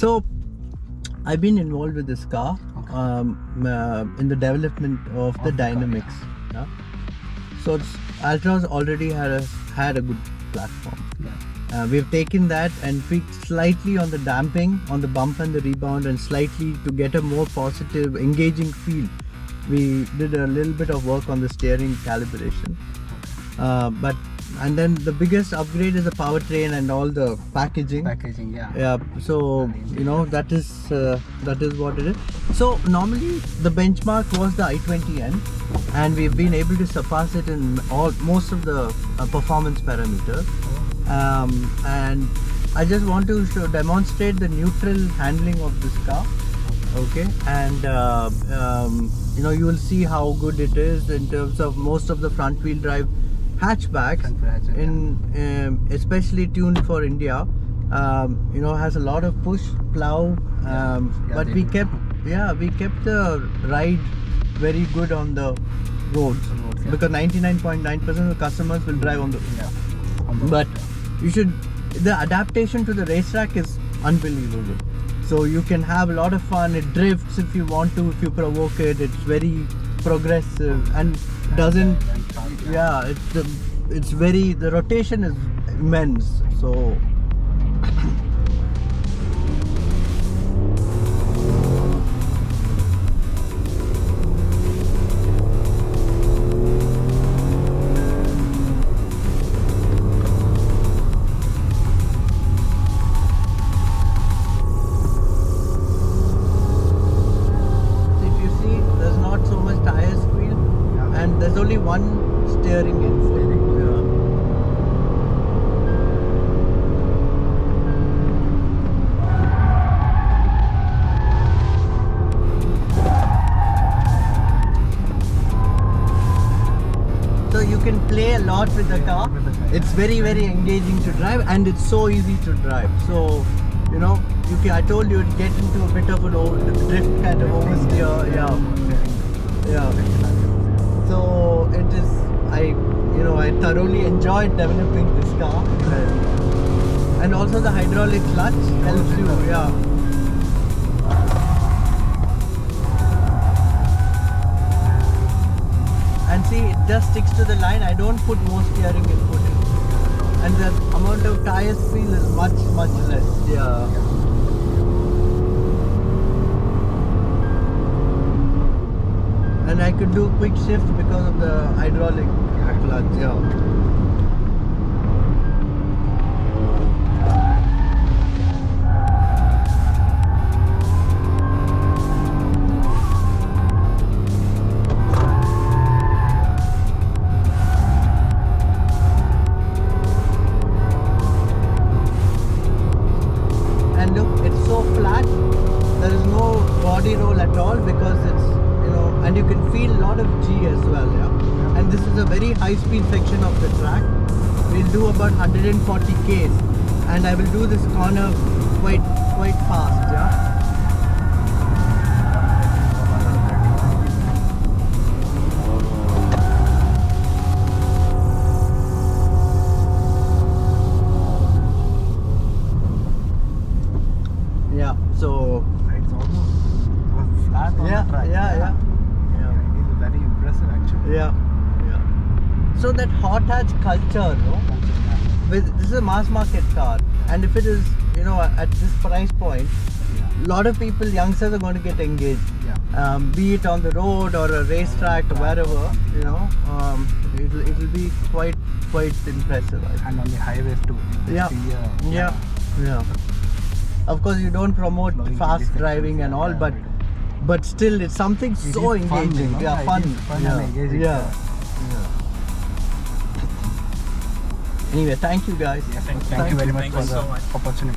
So I've been involved with this car in the development of the dynamics. Yeah? So Altroz already had a good platform. We've taken that and tweaked slightly on the damping, on the bump and the rebound, and slightly to get a more positive, engaging feel. We did a little bit of work on the steering calibration. And then the biggest upgrade is the powertrain and all the packaging. Yeah. So that is what it is. So normally the benchmark was the i20N, and we've been able to surpass it in most of the performance parameters. And I just want to demonstrate the neutral handling of this car. Okay, and you will see how good it is in terms of most of the front wheel drive hatchbacks, especially tuned for India. Has a lot of push plow, but we kept the ride very good on the roads, because 99.9% of the customers will drive on the but the adaptation to the racetrack is unbelievable. So you can have a lot of fun. It drifts if you want to, if you provoke it. It's very progressive and doesn't. Yeah, the rotation is immense. So. There's only one steering input. So you can play a lot with the car. It's very, very engaging to drive, and it's so easy to drive. So I told you to get into a bit of an drift kind of oversteer. Yeah. So it is. I thoroughly enjoyed developing this car, and also the hydraulic clutch helps you. Yeah. And see, it just sticks to the line. I don't put more steering input in, and the amount of tire feel is much less. Yeah. And I could do quick shift because of the hydraulic clutch. Yeah. And look, it's so flat. There is no body roll at all, because it's and you can feel a lot of G as well, yeah. And this is a very high speed section of the track. We'll do about 140 k's, and I will do this corner quite fast, yeah. Yeah, so it's almost flat on the track. Yeah. It is very impressive actually. Yeah. So that hot hatch culture, this is a mass market car, and if it is, at this price point, a lot of people, youngsters, are going to get engaged. Be it on the road or a racetrack or wherever, it'll be quite impressive. And on the highways too. Yeah. Of course, you don't promote fast driving and all, but still, it's something so engaging. Fun. And engaging. Anyway, thank you guys. Thank you very much for the opportunity.